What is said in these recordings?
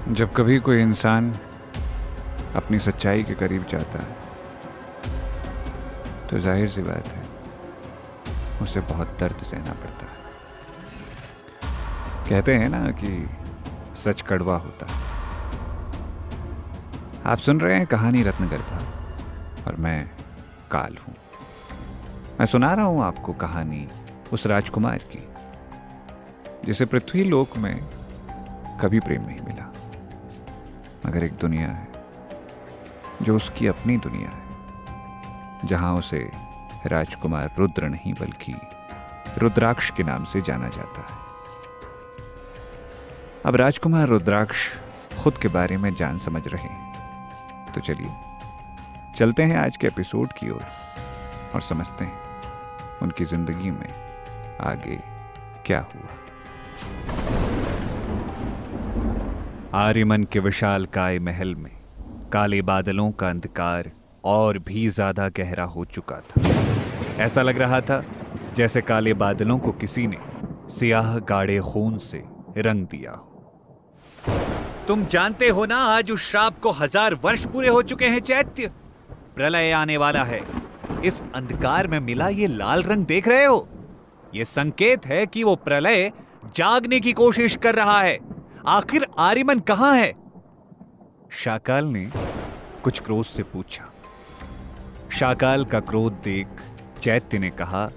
जब कभी कोई इंसान अपनी सच्चाई के करीब जाता है तो जाहिर सी बात है उसे बहुत दर्द सहना पड़ता है। कहते हैं ना कि सच कड़वा होता है। आप सुन रहे हैं कहानी रत्नगर्भा और मैं काल हूं। मैं सुना रहा हूं आपको कहानी उस राजकुमार की जिसे पृथ्वी लोक में कभी प्रेम नहीं मिला, मगर एक दुनिया है जो उसकी अपनी दुनिया है, जहां उसे राजकुमार रुद्र नहीं बल्कि रुद्राक्ष के नाम से जाना जाता है। अब राजकुमार रुद्राक्ष खुद के बारे में जान समझ रहे हैं, तो चलिए चलते हैं आज के एपिसोड की ओर और समझते हैं उनकी जिंदगी में आगे क्या हुआ। आर्यमन के विशालकाय महल में काले बादलों का अंधकार और भी ज्यादा गहरा हो चुका था। ऐसा लग रहा था जैसे काले बादलों को किसी ने सियाह गाढ़े खून से रंग दिया हो। तुम जानते हो ना, आज उस श्राप को 1000 वर्ष पूरे हो चुके हैं। चैत्य, प्रलय आने वाला है। इस अंधकार में मिला ये लाल रंग देख रहे हो, ये संकेत है कि वो प्रलय जागने की कोशिश कर रहा है। आखिर आर्यमन कहां है? शाकाल ने कुछ क्रोध से पूछा। शाकाल का क्रोध देख चैत्य ने कहा,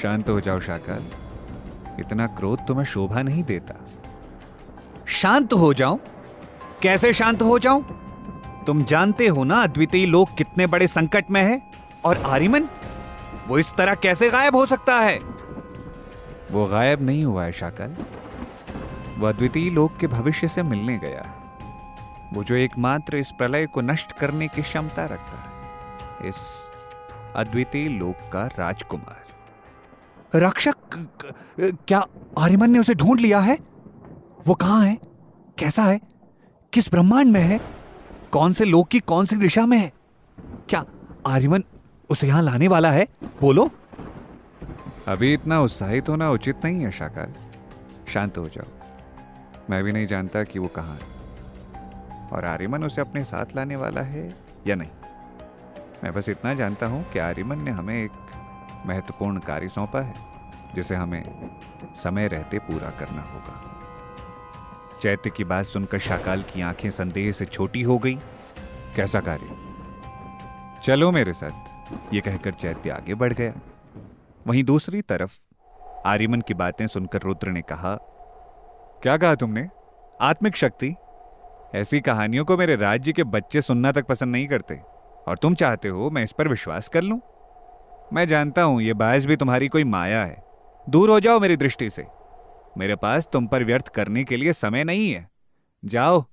शांत हो जाओ शाकाल, इतना क्रोध तुम्हें शोभा नहीं देता। शांत हो जाऊं? कैसे शांत हो जाऊं? तुम जानते हो ना अद्वितीय लोक कितने बड़े संकट में है, और आर्यमन वो इस तरह कैसे गायब हो सकता है? वो गायब नहीं हुआ है शाकाल, वो अद्वितीय लोक के भविष्य से मिलने गया है। वो जो एकमात्र इस प्रलय को नष्ट करने की क्षमता रखता है, इस अद्वितीय लोक का राजकुमार। रक्षक, क्या आर्यमन ने उसे ढूंढ लिया है? वो कहां है? कैसा है? किस ब्रह्मांड में है? कौन से लोक की कौन सी दिशा में है? क्या आर्यमन उसे यहां लाने वाला है? बोलो। अभी इतना उत्साहित होना उचित नहीं है शाकाल, शांत हो जाओ। मैं भी नहीं जानता कि वो कहां है और आर्यमन उसे अपने साथ लाने वाला है या नहीं। मैं बस इतना जानता हूं कि आर्यमन ने हमें एक महत्वपूर्ण कार्य सौंपा है जिसे हमें समय रहते पूरा करना होगा। चैत्य की बात सुनकर शाकाल की आंखें संदेह से छोटी हो गई। कैसा कार्य? चलो मेरे साथ, ये कहकर चैत्य आगे बढ़ गया। वहीं दूसरी तरफ आर्यमन की बातें सुनकर रुद्र ने कहा, क्या कहा तुमने? आत्मिक शक्ति? ऐसी कहानियों को मेरे राज्य के बच्चे सुनना तक पसंद नहीं करते, और तुम चाहते हो मैं इस पर विश्वास कर लूं? मैं जानता हूं ये बाज भी तुम्हारी कोई माया है। दूर हो जाओ मेरी दृष्टि से। मेरे पास तुम पर व्यर्थ करने के लिए समय नहीं है। जाओ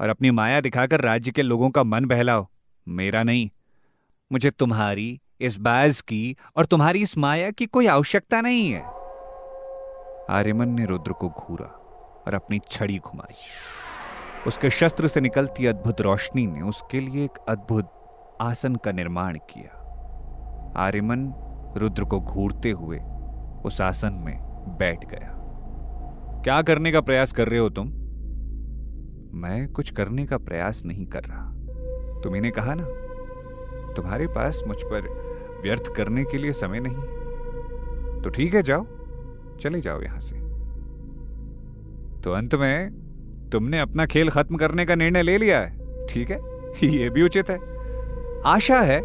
और अपनी माया दिखाकर राज्य के लोगों का मन बहलाओ, मेरा नहीं। मुझे तुम्हारी इस बाज की और तुम्हारी इस माया की कोई आवश्यकता नहीं है। आर्यमन ने रुद्र को घूरा और अपनी छड़ी घुमाई। उसके शस्त्र से निकलती अद्भुत रोशनी ने उसके लिए एक अद्भुत आसन का निर्माण किया। आर्यमन रुद्र को घूरते हुए उस आसन में बैठ गया। क्या करने का प्रयास कर रहे हो तुम? मैं कुछ करने का प्रयास नहीं कर रहा। तुम्ही ने कहा ना, तुम्हारे पास मुझ पर व्यर्थ करने के लिए समय नहीं। तो ठीक है, जाओ, चले जाओ यहां से। तो अंत में तुमने अपना खेल खत्म करने का निर्णय ले लिया है। ठीक है, यह भी उचित है। आशा है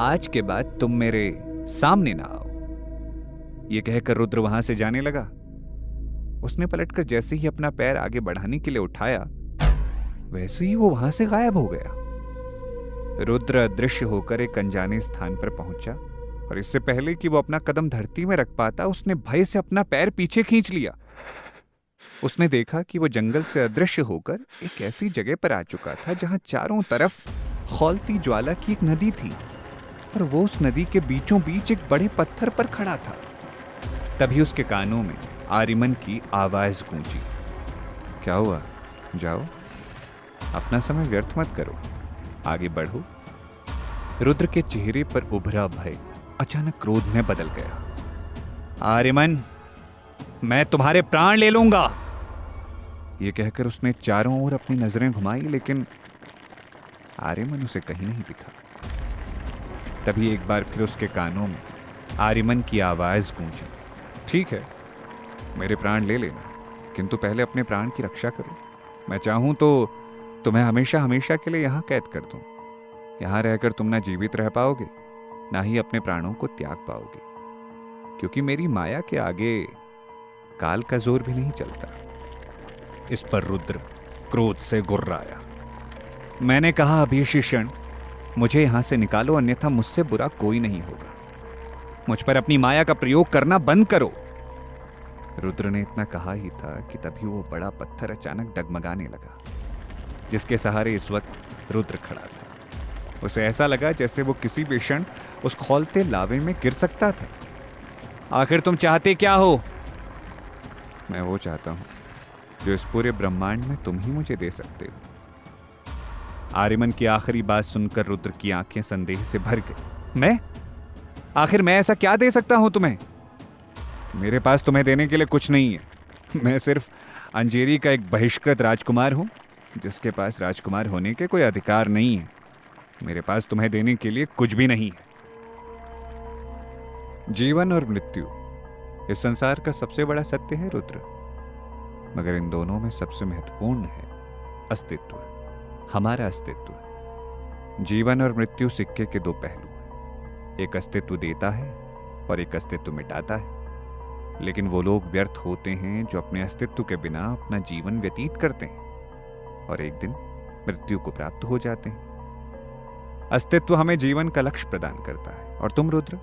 आज के बाद तुम मेरे सामने ना आओ। यह कहकर रुद्र वहां से जाने लगा। उसने पलटकर जैसे ही अपना पैर आगे बढ़ाने के लिए उठाया, वैसे ही वो वहां से गायब हो गया। रुद्र अदृश्य होकर एक अनजाने स्थान पर पहुंचा और इससे पहले कि वो अपना कदम धरती में रख पाता, उसने भय से अपना पैर पीछे खींच लिया। उसने देखा कि वो जंगल से अदृश्य होकर एक ऐसी जगह पर आ चुका था जहां चारों तरफ खौलती ज्वाला की एक नदी थी, और वो उस नदी के बीचों बीच एक बड़े पत्थर पर खड़ा था। तभी उसके कानों में आर्यमन की आवाज गूंजी। क्या हुआ? जाओ, अपना समय व्यर्थ मत करो, आगे बढ़ो। रुद्र के चेहरे पर उभरा भय अचानक क्रोध में बदल गया। आर्यमन, मैं तुम्हारे प्राण ले लूंगा। ये कहकर उसने चारों ओर अपनी नजरें घुमाई, लेकिन आर्यमन उसे कहीं नहीं दिखा। तभी एक बार फिर उसके कानों में आर्यमन की आवाज गूंजी, ठीक है, मेरे प्राण ले लेना, किंतु पहले अपने प्राण की रक्षा करो। मैं चाहूं तो तुम्हें हमेशा हमेशा के लिए यहां कैद कर दूं। यहां रहकर तुम ना जीवित रह पाओगे, ना ही अपने प्राणों को त्याग पाओगे, क्योंकि मेरी माया के आगे काल का जोर भी नहीं चलता। इस पर रुद्र क्रोध से गुर्राया। मैंने कहा, अभिशिषण, मुझे यहां से निकालो, अन्यथा मुझसे बुरा कोई नहीं होगा। मुझ पर अपनी माया का प्रयोग करना बंद करो। रुद्र ने इतना कहा ही था कि तभी वो बड़ा पत्थर अचानक डगमगाने लगा, जिसके सहारे इस वक्त रुद्र खड़ा था। उसे ऐसा लगा जैसे वो किसी भी क्षण उस खौलते लावे में गिर सकता था। आखिर तुम चाहते क्या हो? मैं वो चाहता हूं जो इस पूरे ब्रह्मांड में तुम ही मुझे दे सकते हो। आर्यमन की आखिरी बात सुनकर रुद्र की आंखें संदेह से भर गई। मैं? आखिर मैं ऐसा क्या दे सकता हूं तुम्हें? मेरे पास तुम्हें देने के लिए कुछ नहीं है। मैं सिर्फ अंजेरी का एक बहिष्कृत राजकुमार हूं, जिसके पास राजकुमार होने के कोई अधिकार नहीं है। मेरे पास तुम्हें देने के लिए कुछ भी नहीं है। जीवन और मृत्यु इस संसार का सबसे बड़ा सत्य है रुद्र, मगर इन दोनों में सबसे महत्वपूर्ण है अस्तित्व, हमारा अस्तित्व। जीवन और मृत्यु सिक्के के दो पहलू हैं। एक अस्तित्व देता है और एक अस्तित्व मिटाता है। लेकिन वो लोग व्यर्थ होते हैं जो अपने अस्तित्व के बिना अपना जीवन व्यतीत करते हैं और एक दिन मृत्यु को प्राप्त हो जाते हैं। अस्तित्व हमें जीवन का लक्ष्य प्रदान करता है, और तुम रुद्र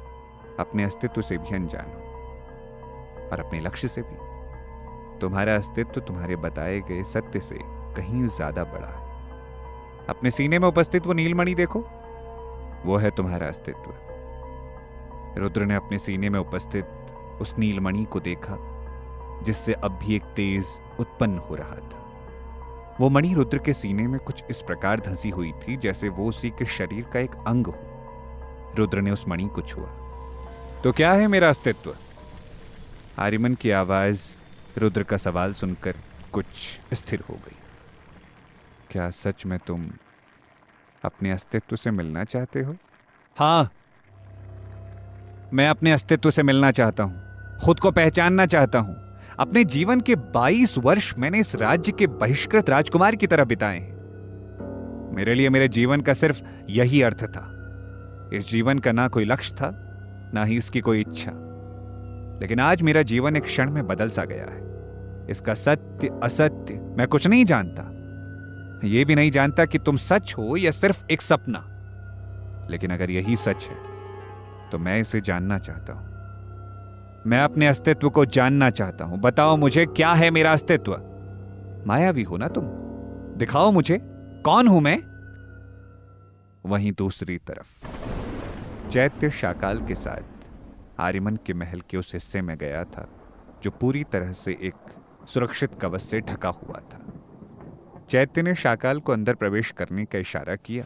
अपने अस्तित्व से भी अनजान हो और अपने लक्ष्य से भी। तुम्हारा अस्तित्व तुम्हारे बताए गए सत्य से कहीं ज्यादा बड़ा है। अपने सीने में उपस्थित वो नीलमणि देखो, वो है तुम्हारा अस्तित्व। रुद्र ने अपने सीने में उपस्थित उस नीलमणि को देखा, जिससे अब भी एक तेज उत्पन्न हो रहा था। वो मणि रुद्र के सीने में कुछ इस प्रकार धंसी हुई थी जैसे वो उसी के शरीर का एक अंग हो। रुद्र ने उस मणि को छुआ। तो क्या है मेरा अस्तित्व? आर्यमन की आवाज रुद्र का सवाल सुनकर कुछ स्थिर हो गई। क्या सच में तुम अपने अस्तित्व से मिलना चाहते हो? हाँ, मैं अपने अस्तित्व से मिलना चाहता हूं, खुद को पहचानना चाहता हूं। अपने जीवन के 22 वर्ष मैंने इस राज्य के बहिष्कृत राजकुमार की तरह बिताए हैं। मेरे लिए मेरे जीवन का सिर्फ यही अर्थ था। इस जीवन का ना कोई लक्ष्य था, ना ही इसकी कोई इच्छा। लेकिन आज मेरा जीवन एक क्षण में बदल सा गया है। इसका सत्य असत्य मैं कुछ नहीं जानता। यह भी नहीं जानता कि तुम सच हो या सिर्फ एक सपना। लेकिन अगर यही सच है तो मैं इसे जानना चाहता हूं। मैं अपने अस्तित्व को जानना चाहता हूं। बताओ मुझे, क्या है मेरा अस्तित्व? मायावी हो ना तुम? दिखाओ मुझे, कौन हूं मैं? वहीं दूसरी तरफ चैत्य शाकाल के साथ आर्यमन के महल के उस हिस्से में गया था जो पूरी तरह से एक सुरक्षित कवच से ढका हुआ था। चैत्य ने शाकाल को अंदर प्रवेश करने का इशारा किया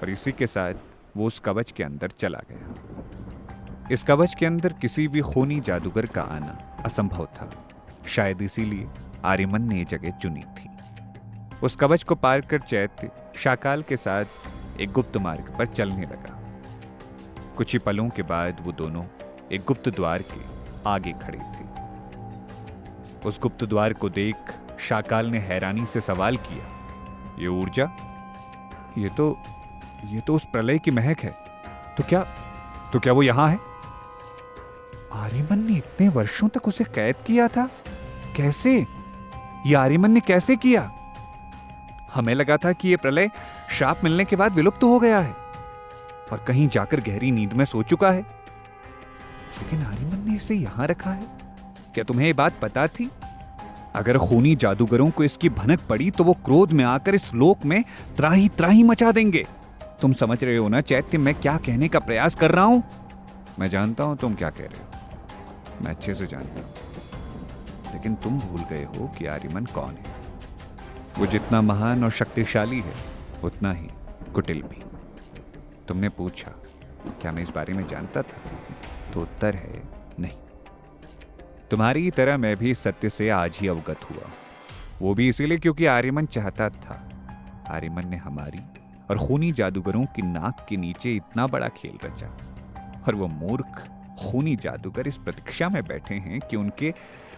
और इसी के साथ वो उस कवच के अंदर चला गया। इस कवच के अंदर किसी भी खूनी जादूगर का आना असंभव था। शायद इसीलिए आर्यमन ने ये जगह चुनी थी। उस कवच को पार कर चैत्य शाकाल के साथ एक गुप्त मार्ग पर चलने लगा। कुछ ही पलों के बाद वो दोनों एक गुप्त द्वार के आगे खड़े थे। उस गुप्त द्वार को देख शाकाल ने हैरानी से सवाल किया, ये ऊर्जा, ये तो उस प्रलय की महक है। तो क्या वो यहां है? आर्यमन ने इतने वर्षों तक उसे कैद किया था? कैसे? ये आर्यमन ने कैसे किया? हमें लगा था कि यह प्रलय श्राप मिलने के बाद विलुप्त हो गया है और कहीं जाकर गहरी नींद में सो चुका है। लेकिन आर्यमन ने इसे यहां रखा है। क्या तुम्हें ये बात पता थी? अगर खूनी जादूगरों को इसकी भनक पड़ी तो वो क्रोध में आकर इस लोक में त्राही त्राही मचा देंगे। तुम समझ रहे हो ना चैत्य, मैं क्या कहने का प्रयास कर रहा हूं? मैं जानता हूं तुम क्या कह रहे हो, मैं अच्छे से जानता हूं। लेकिन तुम भूल गए हो कि आर्यमन कौन है। वो जितना महान और शक्तिशाली है उतना ही कुटिल भी। तुमने पूछा क्या मैं इस बारे में जानता था, तो उत्तर है नहीं। तुम्हारी तरह मैं भी सत्य से आज ही अवगत हुआ। वो भी इसीलिए क्योंकि आर्यमन चाहता था। आर्यमन ने हमारी और खूनी जादूगरों की नाक के नीचे इतना बड़ा खेल रचा, और वो मूर्ख खूनी जादूगर इस प्रतीक्षा में बैठे हैं कि उनके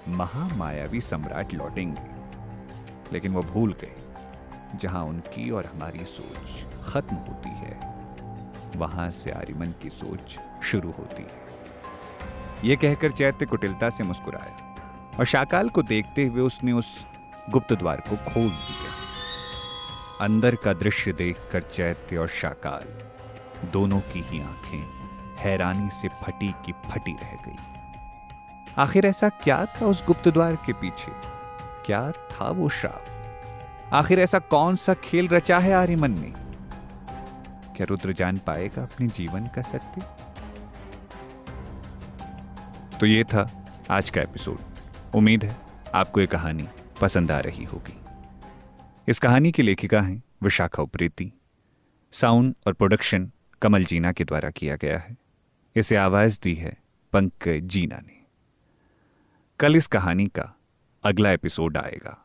महामायावी सम्राट लौटेंगे। लेकिन वो भूल गए, जहां उनकी और हमारी सोच खत्म होती है, वहां से आर्यमन की सोच शुरू होती है। यह कहकर चैत्य कुटिलता से मुस्कुराया और शाकाल को देखते हुए उसने उस गुप्त द्वार को खोल दिया। अंदर का दृश्य देखकर चैत्य और शाकाल दोनों की ही आंखें हैरानी से फटी की फटी रह गई। आखिर ऐसा क्या था उस गुप्त द्वार के पीछे? क्या था वो श्राप? आखिर ऐसा कौन सा खेल रचा है आर्यमन ने? क्या रुद्र जान पाएगा अपने जीवन का सत्य? तो ये था आज का एपिसोड। उम्मीद है आपको ये कहानी पसंद आ रही होगी। इस कहानी की लेखिका हैं विशाखा उप्रेती। साउंड और प्रोडक्शन कमल जीना के द्वारा किया गया है। इसे आवाज दी है पंकज जीना ने। कल इस कहानी का अगला एपिसोड आएगा।